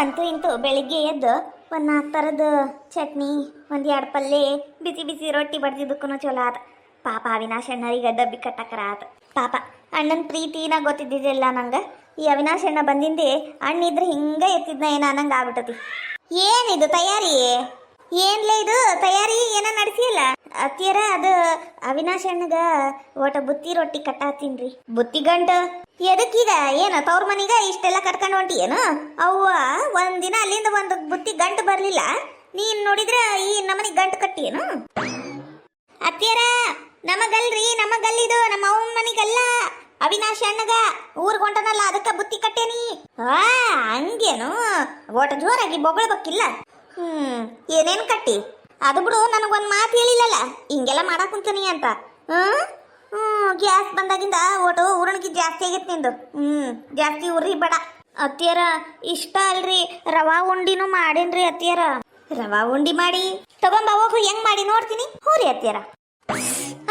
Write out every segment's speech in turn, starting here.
ಅಂತೂ ಇಂತೂ ಬೆಳಿಗ್ಗೆ ಎದ್ದು ಒಂದು 4 ಥರದ ಚಟ್ನಿ, ಒಂದು 2 ಪಲ್ಯ, ಬಿಸಿ ಬಿಸಿ ರೊಟ್ಟಿ ಬಡ್ದಿದ್ದಕ್ಕೂ ಚಲೋ ಆತ. ಪಾಪ ಅವಿನಾಶ್ ಅಣ್ಣರಿಗೆ ಡಬ್ಬಿ ಕಟ್ಟಕ್ಕರ ಆತ. ಪಾಪ ಅಣ್ಣನ ಪ್ರೀತಿನ ಗೊತ್ತಿದ್ದಿದ್ದಿಲ್ಲ ನಂಗೆ. ಈ ಅವಿನಾಶ್ ಅಣ್ಣ ಬಂದಿಂದೆ ಅಣ್ಣಿದ್ರೆ ಹಿಂಗೆ ಎತ್ತಿದ್ನ ಏನ ಅನ್ನಂಗೆ ಆಗ್ಬಿಟ್ಟತಿ. ಏನಿದು ತಯಾರಿ? ಏನ್ಲೇ ಇದು ತಯಾರಿ? ಏನ ನಡೆಸಿಲ್ಲ ಅತ್ತಿಯರ? ಅದು ಅವಿನಾಶ್ ಅಣ್ಣಗ ಒಟ ಬುತ್ತಿ ರೊಟ್ಟಿ ಕಟ್ಟಾತೀನ್ರಿ. ಬುತ್ತಿ ಗಂಟು ಎದಕ್ಕೀಗ? ಏನ ತವ್ರ ಮನಿಗ ಇಷ್ಟೆಲ್ಲ ಕಟ್ಕೊಂಡು ಹೊಂಟಿ ಏನು? ಅವ್ವ ಒಂದಿನ ಅಲ್ಲಿಂದ ಒಂದು ಬುತ್ತಿ ಗಂಟು ಬರ್ಲಿಲ್ಲ, ನೀನ್ ನೋಡಿದ್ರ ಈ ನಮ್ಮನಿಗೆ ಗಂಟು ಕಟ್ಟಿ ಏನು? ಅತ್ತಿಯರ ನಮಗಲ್ರಿ, ನಮಗಲ್ಲಿದು ನಮ್ಮ ಅವನ ಮನಿಗಲ್ಲ, ಅವಿನಾಶ್ ಅಣ್ಣಗ ಊರ್ಗ್ ಹೊಂಟನಲ್ಲ ಅದಕ್ಕ ಬುತ್ತಿ ಕಟ್ಟೇನಿ. ಹಂಗೇನು? ಓಟ ಜೋರಾಗಿ ಬೊಗಳಬೇಕಿಲ್ಲ. ಏನೇನ್ ಕಟ್ಟಿ? ಅದು ಬಿಡು, ನನಗೊಂದು ಮಾತು ಹೇಳಿಲ್ಲಲ್ಲ ಹಿಂಗೆಲ್ಲ ಮಾಡಾಕ್ ಕುಂತೀನಿ ಅಂತ. ಗ್ಯಾಸ್ ಬಂದಾಗಿಂದ ಓಟು ಉರುಣಿಗೆ ಜಾಸ್ತಿ ಆಗೈತೆ ನಿಂದು. ಜಾಸ್ತಿ ಉರ್ರಿ ಬೇಡ ಅತ್ತಿಯರ. ಇಷ್ಟ ಅಲ್ರಿ, ರವಾ ಉಂಡಿನೂ ಮಾಡೇನ್ರಿ ಅತ್ತಿಯರ. ರವಾ ಉಂಡಿ ಮಾಡಿ ತಗೊಂಬ ಹೋಗು, ಹೆಂಗ್ ಮಾಡಿ ನೋಡ್ತೀನಿ. ಹೂರಿ ಅತ್ತಿಯರ.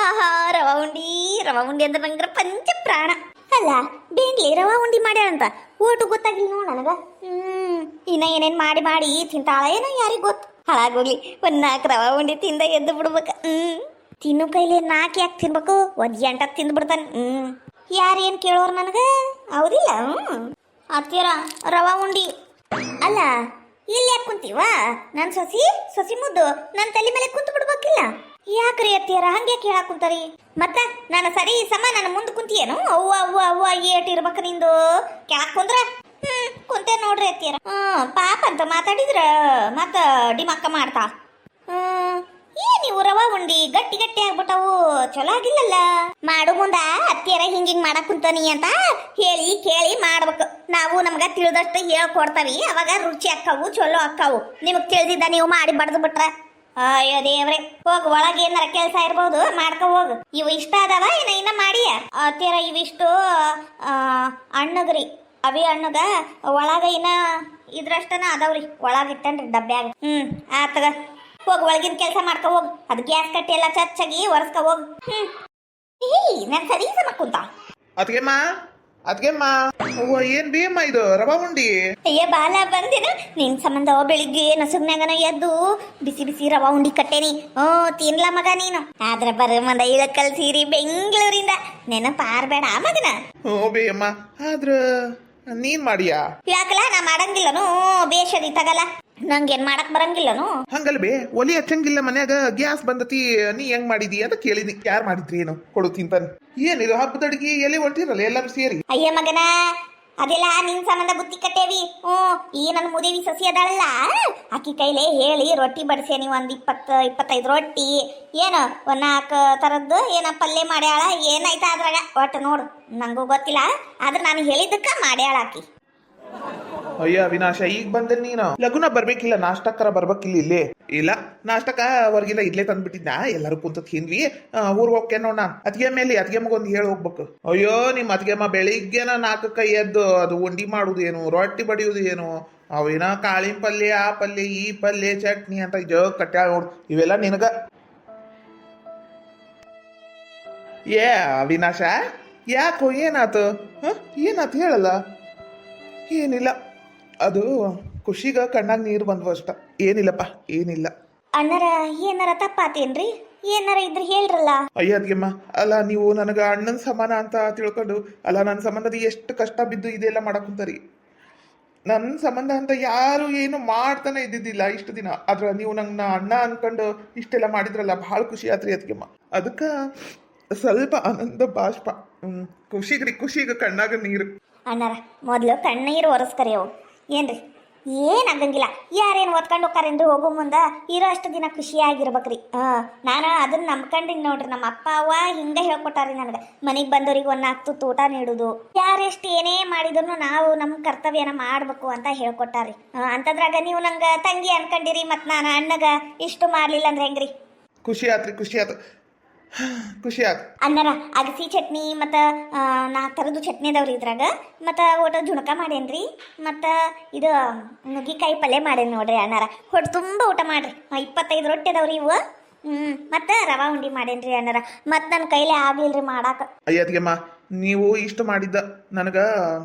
ಆಹಾ, ರವಾ ಉಂಡಿ, ರವಾ ಉಂಡಿ ಅಂದ್ರೆ ನಂಗೆ ಪಂಚ ಪ್ರಾಣ. ಅಲ್ಲ ಬೇಂಡ್ಲಿ ರವಾ ಉಂಡಿ ಮಾಡ್ಯಾಳಂತ ಓಟು ಗೊತ್ತಾಗಿಲ್ಲ ನೋಡ್ ನನಗ. ಇನ್ನ ಏನೇನ್ ಮಾಡಿ ಮಾಡಿ ತಿಂತಾಳ ಏನೋ ಯಾರಿಗ್ ಗೊತ್ತು. ಹಾಳಾಗೋಗ್ಲಿ, ಒಂದ್ 4 ರವಾ ಉಂಡಿ ತಿಂದ ಎದ್ದು ಬಿಡ್ಬೇಕ. ತಿನ್ನು ಕೈಲಿ 4 ಯಾಕೆ ತಿನ್ಬೇಕು? 1 ಗಂಟೆ ತಿಂದು ಬಿಡ್ತಾನೆ. ಯಾರೇನ್ ಕೇಳೋರು ನನಗ? ಹೌದಿಲ್ಲ? ಅತ್ತಿಯರ ರವಾ ಉಂಡಿ ಅಲ್ಲ ಇಲ್ಲಿ ಯಾಕೆ ಕುಂತೀವ? ನನ್ ಸೊಸಿ ಮುದ್ದು ನನ್ನ ತಲೆ ಮೇಲೆ ಕುಂತು ಬಿಡ್ಬೇಕಿಲ್ಲ? ಯಾಕ್ರಿ ಅತ್ತಿಯರ ಹಂಗೆ ಕೇಳಾಕ್ ಕುಂತಾರಿ? ಮತ್ತ ನಾನು ಸರಿ ಸಮ ನನ್ನ ಮುಂದೆ ಕುಂತಿಯೇನು? ಅವ್ವ ಅವ್ವ ಅವ್ವ ಏಟ್ ಇರ್ಬೇಕ ನಿಂದು? ಕೆಳಕ್ ಕುಂದ್ರ ಕುಂತೆ ನೋಡ್ರಿ ಅತ್ತಿಯರ. ಪಾಪ ಅಂತ ಮಾತಾಡಿದ್ರ ಮತ್ತ ಡಿಮಕ್ಕ ಮಾಡ್ತಾ. ಏನಿವು ರವಾ ಉಂಡಿ ಗಟ್ಟಿ ಗಟ್ಟಿ ಆಗ್ಬಿಟ್ಟವು, ಚಲೋ ಆಗಿಲ್ಲಲ್ಲ. ಮಾಡು ಮುಂದ ಅತ್ತಿಯರ ಹಿಂಗಿಂಗ್ ಮಾಡಕ್ ಕುಂತಾನಿ ಅಂತ ಹೇಳಿ ಕೇಳಿ ಮಾಡ್ಬೇಕು. ನಾವು ನಮ್ಗ ತಿಳಿದಷ್ಟು ಹೇಳ್ಕೊಡ್ತಾವಿ, ಅವಾಗ ರುಚಿ ಅಕ್ಕವು, ಚಲೋ ಅಕ್ಕವು. ನಿಮಗ್ ತಿಳಿದಿದ್ದ ನೀವು ಮಾಡಿ ಬಡ್ದು ಬಿಟ್ರ ಅಯ್ಯೋ ದೇವ್ರೆ. ಹೋಗು, ಒಳಗೆ ಏನಾರ ಕೆಲಸ ಇರ್ಬೋದು ಮಾಡ್ಕೊ ಹೋಗು. ಇವು ಇಷ್ಟ ಅದಾವ ಇನ್ನ ಮಾಡಿಯ ಅತ್ತಿಯರ? ಇವಿಷ್ಟು ಹಣ್ಣಗ್ರಿ, ಅವಿ ಹಣ್ಣಗ ಒಳಗ ಇನ್ನ ಇದ್ರಷ್ಟನ ಅದಾವ್ರಿ, ಒಳಗ ಇಟ್ಟನ್ರಿ ಡಬ್ಬ್ಯಾಗ. ಆತಗ ಹೋಗು, ಒಳಗಿನ ಕೆಲಸ ಮಾಡ್ಕೊ ಹೋಗು. ಅದು ಗ್ಯಾಸ್ ಕಟ್ಟಿ ಎಲ್ಲ ಚಚ್ಚಾಗಿ ಒರೆಸ್ಕೊ ಹೋಗು. ನನ್ ಸರಿ ಸಮ ಕುಂತ. ಅದ್ಗೆಮ್ಮ ಅದ್ಗೆಮ್ಮ ಏನ್ ಬೇಮ್ಮ ಇದು ರವಾ ಉಂಡಿ? ಅಯ್ಯ ಬಾಲ ಬಂದೇನು ನಿನ್ ಸಂಬಂಧ ಬೆಳಿಗ್ಗೆ ನಸುಗ್ನಾಗನ ಎದ್ದು ಬಿಸಿ ಬಿಸಿ ರವಾ ಉಂಡಿ ಕಟ್ಟೇನಿ. ತಿನ್ಲ ಮಗ ನೀನು. ಆದ್ರ ಬರ ಮಂದ ಇಳಕಲ್ ಸೀರಿ ಬೆಂಗಳೂರಿಂದ ನೆನಪಾರ್ಬೇಡ ಮಗನ. ಬೇಯಮ್ಮ, ಆದ್ರ ನೀನ್ ಮಾಡಿಯಾ? ಯಾಕಲ್ಲ ನಾ ಮಾಡಂಗಿಲ್ಲನು, ಬೇಷದಿ ತಗಲ್ಲ, ನಂಗೇನ್ ಮಾಡಕ್ ಬರಂಗಿಲ್ಲನು. ಹಂಗಲ್ ಬೇ, ಒಲಿ ಹಚ್ಚಂಗಿಲ್ಲ ಮನ್ಯಾಗ, ಗ್ಯಾಸ್ ಬಂದತಿ, ನೀ ಹೆಂಗ್ ಮಾಡಿದಿ ಅಂತ ಕೇಳಿದಿ. ಯಾರು ಮಾಡಿದ್ರಿ ಏನು ಕೊಡು ತಿಂತಾನೆ. ಏನಿದು ಹಬ್ಬದ ಅಡಿಗೆ ಎಲ್ಲಿ ಹೊಂಟಿರಲ್ಲ ಎಲ್ಲರೂ ಸೇರಿ? ಅಯ್ಯ ಮಗನ, ಅದೆಲ್ಲ ನಿನ್ ಸಂಬಂಧ ಬುತ್ತಿ ಕಟ್ಟೇವಿ. ಈ ನನ್ನ ಮುದೇವಿ ಸಸಿ ಅದಾಳಲ್ಲ, ಆಕಿ ಕೈಲೇ ಹೇಳಿ ರೊಟ್ಟಿ ಬಡಿಸೇನಿ. 20-25 ರೊಟ್ಟಿ, ಏನು 4 ಥರದ್ದು ಏನ ಪಲ್ಯ ಮಾಡ್ಯಾಳ. ಏನಾಯ್ತಾ ಅದ್ರಾಗ ಒಟ್ಟು ನೋಡು, ನಂಗೂ ಗೊತ್ತಿಲ್ಲ, ಆದ್ರೆ ನಾನು ಹೇಳಿದ್ದಕ್ಕ ಮಾಡ್ಯಾಳ ಆಕಿ. ಅಯ್ಯ ವಿನಾಶ, ಈಗ ಬಂದೆ ನೀನು. ಲಗುನ ಬರ್ಬೇಕಿಲ್ಲ, ನಾಷ್ಟಕ್ಕರ ಬರ್ಬೇಕಿಲ್ಲ. ಇಲ್ಲೇ ಇಲ್ಲ ನಾಷ್ಟಕ್ಕ ಹೊರಗಿಲ್ಲ, ಇಲ್ಲೇ ತಂದ್ಬಿಟ್ಟಿದ್ನ. ಎಲ್ಲರೂ ಕುಂತ ತಿಂದ್ವಿ. ಊರ್ ಹೋಗ್ಕೆ ನೋಡ್ ನಾನ್ ಅತ್ಗೆ ಮೇಲೆ ಅತ್ಗೆಮ್ಮಗೊಂದು ಹೇಳಿ ಹೋಗ್ಬೇಕು. ಅಯ್ಯೋ ನಿಮ್ ಅತ್ಗೆಮ್ಮ ಬೆಳಿಗ್ಗೆನ 4ಕ್ಕೆ ಎದ್ದು ಅದು ಉಂಡಿ ಮಾಡುದು ಏನು, ರೊಟ್ಟಿ ಬಡಿಯುವುದು ಏನು, ಅವೇನ ಕಾಳಿನ ಪಲ್ಯ, ಆ ಪಲ್ಯ, ಈ ಪಲ್ಯ, ಚಟ್ನಿ ಅಂತ ಜಗ್ ಕಟ್ಟ್ಯಾಳ ನೋಡು. ಇವೆಲ್ಲ ನಿನಗ. ಏ ಅವಿನಾಶ, ಯಾಕೋ ಏನಾತು? ಏನಾತು ಹೇಳಲ್ಲ. ಏನಿಲ್ಲ, ಅದು ಖುಷಿಗ ಕಣ್ಣಾಗ ನೀರು ಬಂದ್ವು ಅಷ್ಟ. ಏನಿಲ್ಲಪ್ಪ, ಏನಿಲ್ಲ. ಅಣ್ಣರ ಏನಾರ ತಪ್ಪಾತೇನ್ರಿ? ಏನಾರ ಇದ್ರೆ ಹೇಳ್ರಲ್ಲ. ಅಯ್ಯ ಅದ್ಗೆಮ್ಮ, ಅಲ್ಲ ನೀವು ನನಗ ಅಣ್ಣನ ಸಮಾನ ಅಂತ ತಿಳ್ಕೊಂಡು, ಅಲ್ಲ ನನ್ನ ಸಂಬಂಧದ ಎಷ್ಟು ಕಷ್ಟ ಬಿದ್ದು ಇದೆಲ್ಲ ಮಾಡಕ್ ಕುಂತಾರಿ. ನನ್ನ ಸಂಬಂಧ ಅಂತ ಯಾರು ಏನು ಮಾಡ್ತಾನೆ ಇದ್ದಿದ್ದಿಲ್ಲ ಇಷ್ಟು ದಿನ. ಆದ್ರ ನೀವು ನನ್ನ ಅಣ್ಣ ಅನ್ಕೊಂಡು ಇಷ್ಟೆಲ್ಲ ಮಾಡಿದ್ರಲ್ಲ, ಬಹಳ ಖುಷಿ ಆತ್ರಿ ಅದ್ಗೆಮ್ಮ. ಅದಕ್ಕ ಸ್ವಲ್ಪ ಆನಂದ ಬಾಷ್ಪ. ಖುಷಿಗ ಕಣ್ಣಾಗ ನೀರು. ಅಣ್ಣರ ಮೊದಲು ಕಣ್ಣೀರು ಒರೆಸ್ಕರಿಯವು ಏನ್ರಿ? ಏನಾಗಂಗಿಲ್ಲ, ಯಾರೇನು ಓದ್ಕೊಂಡು ಹೋಗ್ತಾರೇನ್ರಿ? ಹೋಗೋ ಮುಂದೆ ಇರೋ ಅಷ್ಟು ದಿನ ಖುಷಿಯಾಗಿರ್ಬೇಕ್ರಿ. ನಾನು ಅದನ್ನ ನಂಬ್ಕೊಂಡಿನಿ ನೋಡ್ರಿ. ನಮ್ಮ ಅಪ್ಪ ಅವ್ವ ಹಿಂಗೆ ಹೇಳ್ಕೊಟ್ಟಾರಿ ನನಗೆ. ಮನೆಗೆ ಬಂದವ್ರಿಗೆ 1 4 ತುತ್ತು ಊಟ ನೀಡುದು, ಯಾರೆಷ್ಟು ಏನೇ ಮಾಡಿದ್ರು ನಾವು ನಮ್ಮ ಕರ್ತವ್ಯನ ಮಾಡ್ಬೇಕು ಅಂತ ಹೇಳ್ಕೊಟ್ಟಾರಿ. ಅಂತದ್ರಾಗ ನೀವು ನಂಗೆ ತಂಗಿ ಅನ್ಕೊಂಡಿರಿ, ಮತ್ತು ನಾನು ಅಣ್ಣಗ ಇಷ್ಟು ಮಾಡ್ಲಿಲ್ಲ ಅಂದ್ರೆ ಹೆಂಗ್ರಿ? ಖುಷಿ ಆತು. ಅಣ್ಣರ ಅಗಸಿ ಚಟ್ನಿ ಮತ್ತು 4 ಥರದ್ದು ಚಟ್ನಿ ಅದಾವ್ರಿ ಇದ್ರಾಗ. ಮತ್ತು ಒಟ್ಟು ಜುಣಕ ಮಾಡೇನ್ರಿ, ಮತ್ತು ಇದು ನುಗ್ಗಿಕಾಯಿ ಪಲ್ಯ ಮಾಡೇನಿ ನೋಡ್ರಿ ಅಣ್ಣರ. ಹೊಟ್ಟು ತುಂಬ ಊಟ ಮಾಡ್ರಿ. 25 ರೊಟ್ಟಿ ಅದಾವ್ರಿ ಇವು. ಮತ್ತು ರವಾ ಉಂಡಿ ಮಾಡೇನ್ರಿ ಅಣ್ಣರ. ಮತ್ತು ನನ್ನ ಕೈಲೇ ಆಗ್ಲಿಲ್ರಿ ಮಾಡಾಕ. ಅಯ್ಯದ್ಗೆಮ್ಮ, ನೀವು ಇಷ್ಟು ಮಾಡಿದ್ದ ನನಗ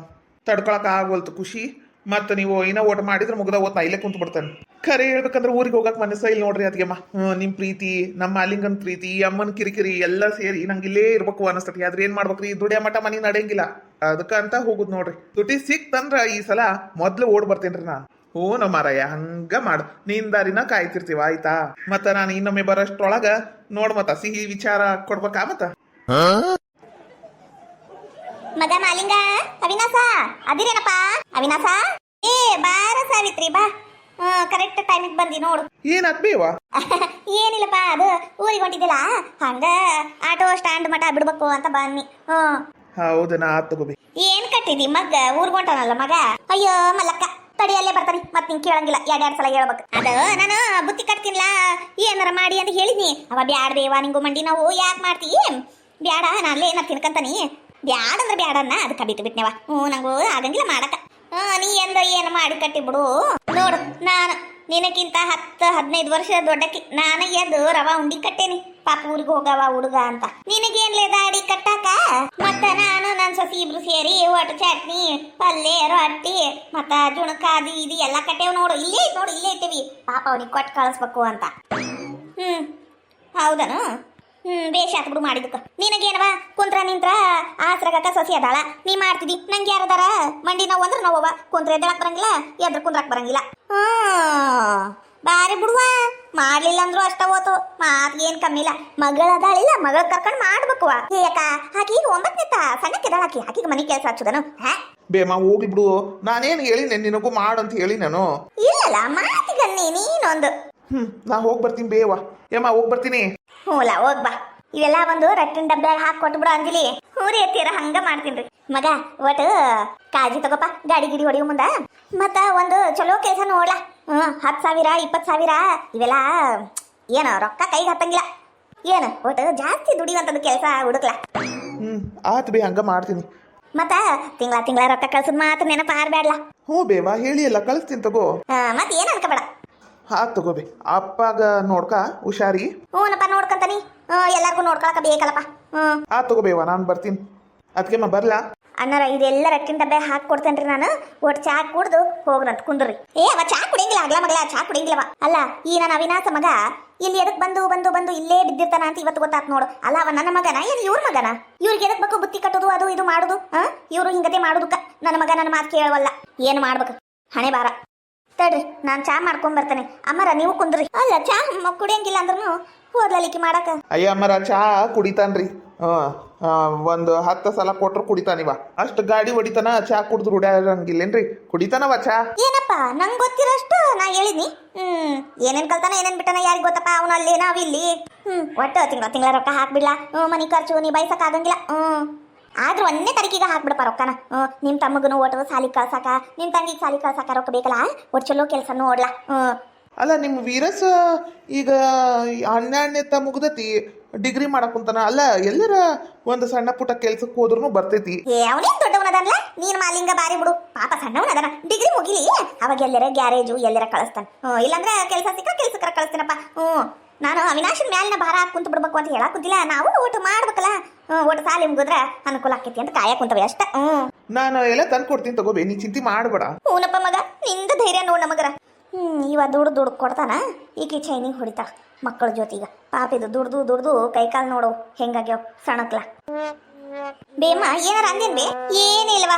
ತಡ್ಕೊಳಕ ಆಗೋಲ್ತು ಖುಷಿ. ಮತ್ತ ನೀವು ಏನೋ ಓಟ್ ಮಾಡಿದ್ರೆ ಮುಗ್ದ ಓದ್ ನಾ ಇಲ್ಲೇ ಕುಂತ ಬಿಡ್ತಾನೆ. ಖರೆ ಹೇಳ್ಬೇಕಂದ್ರೆ ಊರಿಗೆ ಹೋಗಕ್ ಮನಸ್ಸ ಇಲ್ಲ ನೋಡ್ರಿ ಅದ್ಗೆಮ್ಮ. ನಿಮ್ ಪ್ರೀತಿ, ನಮ್ಮ ಮಾಲಿಂಗನ್ ಪ್ರೀತಿ, ಈ ಅಮ್ಮನ ಕಿರಿಕಿರಿ ಎಲ್ಲ ಸೇರಿ ನಂಗೆ ಇಲ್ಲೇ ಇರ್ಬೇಕು ಅನಸ್ತತಿ. ಆದ್ರೆ ಏನ್ ಮಾಡ್ಬೇಕ್ರಿ, ದುಡಿಯ ಮಠ ಮನಿ ನಡೆಯಂಗಿಲ್ಲ. ಅದಕ್ಕ ಅಂತ ಹೋಗುದ್ ನೋಡ್ರಿ. ದುಡ್ಡಿ ಸಿಕ್ತಂದ್ರ ಈ ಸಲ ಮೊದ್ಲು ಓಡ್ ಬರ್ತೇನ್ರಿ ನಾನು. ಹ್ಞೂ ಮಾರಾಯ, ಹಂಗ ಮಾಡು. ನೀನ್ ದಾರಿನ ಕಾಯ್ತಿರ್ತೀವ ಆಯ್ತಾ. ಮತ್ತ ನಾನು ಇನ್ನೊಮ್ಮೆ ಬರೋಷ್ಟ್ರೊಳಗ ನೋಡ್ ಮತ್ತ ಸಿಹಿ ವಿಚಾರ ಕೊಡ್ಬೇಕಾ ಮತ್ತ. ಮಗ ಮಾಲಿಂಗ, ಅವಿನಾಶ ಅದಿರೇನಪ್ಪ? ಅವಿನಾಶ, ಏ ಬಾರ ಸಾವಿತ್ರಿ ಬಾ. ಕರೆಕ್ಟ್ ಟೈಮಿಗೆ ಬಂದಿ ನೋಡು. ಏನಾತ್ ಬೇವ? ಏನಿಲ್ಲಪ್ಪ, ಅದು ಊರಿಗೆ ಹೊಂಟಿದ್ದಿಲ್ಲ, ಹಂಗ ಆಟೋ ಸ್ಟ್ಯಾಂಡ್ ಮಠ ಬಿಡ್ಬೇಕು ಅಂತ ಬನ್ನಿ. ಹೌದನಾ, ಆತ್ ತಗೋಬಿ. ಏನ್ ಕಟ್ಟಿದಿ ಮಗ? ಊರ್ಗ್ ಹೊಂಟಾನಲ್ಲ ಮಗ. ಅಯ್ಯೋ ಮಲ್ಲಕ್ಕ, ತಡಿಯಲ್ಲೇ ಬರ್ತಾನಿ. ಮತ್ ನಿಂಗೆ ಕೇಳಂಗಿಲ್ಲ, ಎರಡ್ ಸಲ ಹೇಳ್ಬೇಕು. ಅದು ನಾನು ಬುತ್ತಿ ಕಟ್ತೀನಿಲ್ಲ, ಏನಾರ ಮಾಡಿ ಅಂತ ಹೇಳಿದ್ನಿ. ಅವ ಬ್ಯಾಡ ಬೇವ, ನಿಂಗು ಮಂಡಿ ನಾವು ಯಾಕೆ ಮಾಡ್ತೀ? ಬ್ಯಾಡ, ನಾನಲ್ಲೇ ಏನಾರ ತಿನ್ಕಂತಾನಿ. ಬ್ಯಾಡ ಅಂದ್ರೆ ಬ್ಯಾಡನ್ನ ಅದಕ್ಕೆ ಬಿಟ್ಟು ಬಿಟ್ನೇವ. ನಂಗೂ ಆಗಂಗಿಲ್ಲ ಮಾಡಕ. ನೀ ಎಂದ ಏನು ಮಾಡಿ ಕಟ್ಟಿ ಬಿಡು. ನೋಡು, ನಾನು ನಿನಕ್ಕಿಂತ 10-15 ವರ್ಷ ದೊಡ್ಡಕ್ಕಿ. ನಾನು ಎದ್ದು ರವಾ ಉಂಡಿ ಕಟ್ಟೇನಿ. ಪಾಪ ಊರಿಗೆ ಹೋಗವ ಹುಡುಗ ಅಂತ. ನಿನಗೇನ್ಲೇ ದಾಡಿ ಕಟ್ಟಾಕ? ಮತ್ತ ನಾನು ನನ್ನ ಸೊಸಿ ಇಬ್ರು ಸೇರಿ ಒಟ್ಟು ಚಟ್ನಿ, ಪಲ್ಯ, ರೊಟ್ಟಿ, ಮತ್ತ ಜುಣಕ ಅದು ಇದು ಎಲ್ಲ ಕಟ್ಟೇವ್ ನೋಡು. ಇಲ್ಲೇ ಐತ್ ನೋಡು, ಇಲ್ಲೇ ಇಟ್ಟೇವಿ. ಪಾಪ ಅವನಿಗೆ ಕೊಟ್ಟು ಕಳಿಸ್ಬೇಕು ಅಂತ. ಹೌದನು? ಬೇಷ್ ಆತ್ ಬಿಡು ಮಾಡಿದಕ್ಕ. ನಿನಗೇನವ, ಕುಂತ್ರ ನಿಂತ್ರ ಆಸ್ರಗಕ್ಕ ಸೊಸಿ ಅದಾಳ, ನೀ ಮಾಡ್ತಿದಿ. ನಂಗೆ ಯಾರದಾರ? ಮಂಡಿ ನೋವು ಅಂದ್ರೆ ನೋವವ. ಕುಂತ್ರ ಎದ್ದಳಕ್ ಬರಂಗಿಲ್ಲ, ಎದ್ರ ಕುಂದ್ರಕ್ ಬರಂಗಿಲ್ಲ. ಬಾರಿ ಬಿಡುವ, ಮಾಡ್ಲಿಲ್ಲ ಅಂದ್ರು ಅಷ್ಟ ಹೋತು. ಮಾತ್ಗೇನ್ ಕಮ್ಮಿ ಇಲ್ಲ. ಮಗಳದಾಳಿಲ್ಲ, ಮಗಳ ಕರ್ಕೊಂಡ್ ಮಾಡ್ಬೇಕುವ. ಯಾಕ ಆಕಿ 9ನೇತ ಸಣ್ಣಕ್ಕಿದಾಳ. ಆಕಿಗೆ ಮನಿ ಕೆಲಸ ಹಚ್ಚುದನು? ಬೇಮ ಹೋಗ್ಲಿ ಬಿಡು. ನಾನೇನು ಹೇಳಿನೆ ನಿನಗೂ ಮಾಡಂತ ಹೇಳಿ ನಾನು? ಇಲ್ಲಲ್ಲ, ಮಾತಿಗನ್ನಿ ನೀನೊಂದು. ನಾ ಹೋಗ್ ಬರ್ತೀನಿ ಬೇವ. ಏಮ್ಮ ಹೋಗ್ ಬರ್ತೀನಿ. ಹ್ಞೂಲ, ಹೋಗ್ ಬಾ. ಇವೆಲ್ಲ ಒಂದು ರಟ್ಟಿನ ಡಬ್ಬ್ಯಾಗ ಹಾಕಿ ಕೊಟ್ಬಿಡು ಅಂಜಲಿ. ಊರಿ ಎತ್ತೀರ ಹಂಗ ಮಾಡ್ತೀನಿ ಮಗ. ಒಟ್ಟು ಕಾಳಜಿ ತಗೋಪ, ಗಾಡಿ ಗಿಡಿ ಹೊಡಿಯೋ ಮುಂದ. ಮತ್ತ ಒಂದು ಚಲೋ ಕೆಲಸ ನೋಡ್ಲಾ. 10,000 20,000 ಇವೆಲ್ಲ ಏನು ರೊಕ್ಕ ಕೈಗೆ ಹತ್ತಂಗಿಲ್ಲ. ಏನು ಒಟ್ಟು ಜಾಸ್ತಿ ದುಡಿಯುವಂಥದ್ದು ಕೆಲಸ ಹುಡುಕ್ಲಾ. ಆತ್ ಬೇ, ಹಂಗ ಮಾಡ್ತೀನಿ. ಮತ್ತ ತಿಂಗಳ ರೊಕ್ಕ ಕಳ್ಸದ್ ಮಾತ್ರ ನೆನಪ ಹಾರ್ಬೇಡ್ಲಾ. ಹ್ಞೂ ಬೇವಾ, ಹೇಳಿ ಅಲ್ಲ, ಕಳಿಸ್ತೀನಿ ತಗೋ. ಮತ್ ಏನ್ ಅನ್ಕೋಬೇಡ. ಆತ್ ತಗೋಬಿ. ಅಪ್ಪಾಗ ನೋಡ್ಕ ಹುಷಾರಿ. ಹ್ಞೂನಪ್ಪ, ನೋಡ್ಕಂತಾನಿ. ಎಲ್ಲಾರ್ಗು ನೋಡ್ಕೊಳಕ ಬೇಕಲ್ಲಪ್ಪ. ಆತ್ ತಗೋಬೇವ, ನಾನು ಬರ್ತೀನಿ. ಅದಕ್ಕೆ ಬರ್ಲಾ? ಅಣ್ಣಾರ, ಇದೆಲ್ಲ ರಟ್ಟಿನ ಡಬ್ಬೆ ಹಾಕಿ ಕೊಡ್ತೇನ್ರಿ ನಾನು. ಒಟ್ಟು ಚಾ ಕುಡ್ದು ಹೋಗ್ರಂತ ಕುಂದ್ರಿ. ಅವ ಚಾ ಕುಡಿಯಂಗಿಲ್ಲ, ಆಗ್ಲ ಮಗಳ ಚಾ ಕುಡಿಯಂಗಿಲ್ಲವ. ಅಲ್ಲ, ಈ ನನ್ನ ಅವಿನಾಶ ಮಗ ಇಲ್ಲಿ ಎದಕ್ ಬಂದು ಇಲ್ಲೇ ಬಿದ್ದಿರ್ತಾನ ಅಂತ ಇವತ್ತು ಗೊತ್ತಾತ್ ನೋಡು. ಅಲ್ಲ, ಅವ ನನ್ನ ಮಗನ ಏನು ಇವ್ರ ಮಗನ? ಇವ್ರಿಗೆ ಎದಕ್ ಬೇಕು ಬುತ್ತಿ ಕಟ್ಟೋದು, ಅದು ಇದು ಮಾಡುದು? ಇವ್ರು ಹಿಂಗತೆ ಮಾಡುದಕ್ಕ ನನ್ನ ಮಗ ನನ್ನ ಮಾತು ಕೇಳವಲ್ಲ. ಏನು ಮಾಡ್ಬೇಕು? ಹಣೆ ಬಾರ. ತಡ್ರಿ, ನಾನು ಚಾ ಮಾಡ್ಕೊಂಡ್ ಬರ್ತೇನೆ. ಅಮ್ಮರ ನೀವು ಕುಂದ್ರಿ. ಅಲ್ಲ, ಚಾ ಕುಡಿಯಂಗಿಲ್ಲ ಅಂದ್ರೂ ಹೋದ್ಲಿಕ್ಕೆ ಮಾಡಕ. ಅಯ್ಯ ಅಮ್ಮರ, ಚಾ ಕುಡಿತಾನ್ರಿ. ಒಂದು 10 ಸಲ ಕೊಟ್ರು ಕುಡಿತಾನಿವ. ಅಷ್ಟು ಗಾಡಿ ಹೊಡಿತಾನ, ಚಾ ಕುಡಿದ್ರು ರೂಢಿರಂಗಿಲ್ಲೇನ್ರಿ? ಕುಡಿತಾನವ ಚಾ. ಏನಪ್ಪ, ನಂಗೆ ಗೊತ್ತಿರೋಷ್ಟು ನಾ ಹೇಳಿದ್ನಿ. ಏನೇನ್ ಕಲ್ತಾನ ಏನೇನ್ ಬಿಟ್ಟಾನ ಯಾರಿಗ ಗೊತ್ತಪ್ಪ. ಅವನು ಅಲ್ಲಿ ನಾವಿಲ್ಲಿ. ಒಟ್ಟು ತಿಂಗಳ ರೊಕ್ಕ ಹಾಕ್ಬಿಡ್ಲಾ. ಮನಿ ಖರ್ಚು ನೀ ಬಯಸಕ್ ಆಗಂಗಿಲ್ಲ. ಆದ್ರೂ 1ನೇ ತಾರೀಕಿಗೆ ಹಾಕ್ಬಿಡಪ್ಪ ರೊಕ್ಕನ. ನಿಮ್ ತಮ್ಮಗನು ಒಟ್ಟು ಸಾಲಿ ಕಳ್ಸಾಕ, ನಿಮ್ ತಂಗಿಗೆ ಸಾಲಿ ಕಳ್ಸಾಕ ರೊಕ್ಕ ಬೇಕಲ್ಲ. ಒಟ್ಟು ಚಲೋ ಕೆಲಸ ನೋಡ್ಲಾ. ಅಲ್ಲ, ನಿಮ್ಮ ವೀರಸ್ ಈಗ 12ನೇ ಮುಗ್ದತಿ, ಡಿಗ್ರಿ ಮಾಡಕ್ ಕುಂತಾನ. ಅಲ್ಲ, ಎಲ್ಲರ ಒಂದು ಸಣ್ಣ ಪುಟ್ಟ ಕೆಲ್ಸಕ್ಕೆ ಹೋದ್ರು ಬರ್ತೈತಿ. ಅವನೇನ್ ದೊಡ್ಡವನದನ್ಲ, ನೀನ್ ಮಾಲಿಂಗ ಬಾರಿ ಬಿಡು. ಪಾಪ ಸಣ್ಣವನದನ, ಡಿಗ್ರಿ ಮುಗಿಲಿ, ಅವಾಗ ಎಲ್ಲರ ಗ್ಯಾರೇಜು ಎಲ್ಲರ ಕಳಿಸ್ತಾನ. ಇಲ್ಲಾಂದ್ರೆ ಕೆಲಸ ಸಿಕ್ಕ ಕೆಲ್ಸಕ್ಕರ ಕಳಿಸ್ತೀನಪ್ಪ. ನಾನು ಅವಿನಾಶನ್ ಮ್ಯಾಲಿನ ಭಾರ ಹಾಕಿ ಕುಂತ ಬಿಡ್ಬೇಕು ಅಂತ ಹೇಳಕ್ ಕುಂತಿಲ್ಲ. ನಾವು ಒಟ್ಟು ಮಾಡ್ಬೇಕಲ್ಲ. ಒಟ್ಟು ಸಾಲಿ ಮುಗಿದ್ರ ಅನುಕೂಲ ಆಕೈತಿ ಅಂತ ಕಾಯಕ್ ಕುಂತವೆ ಅಷ್ಟ. ನಾನು ಎಲ್ಲ ತಂದು ಕೊಡ್ತೀನಿ ತಗೋಬೇ, ನೀ ಚಿಂತೆ ಮಾಡ್ಬೇಡ. ಹೂನಪ್ಪ ಮಗ, ನಿಂದ ಧೈರ್ಯ ನೋಡ್ ನಮಗರ. ಇವ ದುಡ್ಡು ಕೊಡ್ತಾನ, ಈಕಿ ಚೈನಿಗೆ ಹೊಡಿತಾ ಮಕ್ಕಳ ಜೊತೆಗ. ಪಾಪ ಇದು ದುಡ್ದು ಕೈಕಾಲು ನೋಡು ಹೆಂಗಾಗ್ಯಾವ ಸಣಕ್ಲ. ಬೇಮ್ಮ, ಏನಾರ ಅಂದೇನ್ ಬೇ? ಏನಿಲ್ವಾ,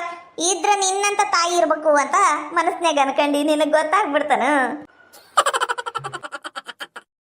ಇದ್ರ ನಿನ್ನಂತ ತಾಯಿ ಇರ್ಬೇಕು ಅಂತ ಮನಸ್ನ್ಯಾಗ ಅನ್ಕಂಡಿ ನಿನಗ್ ಗೊತ್ತಾಗ್ಬಿಡ್ತಾನ.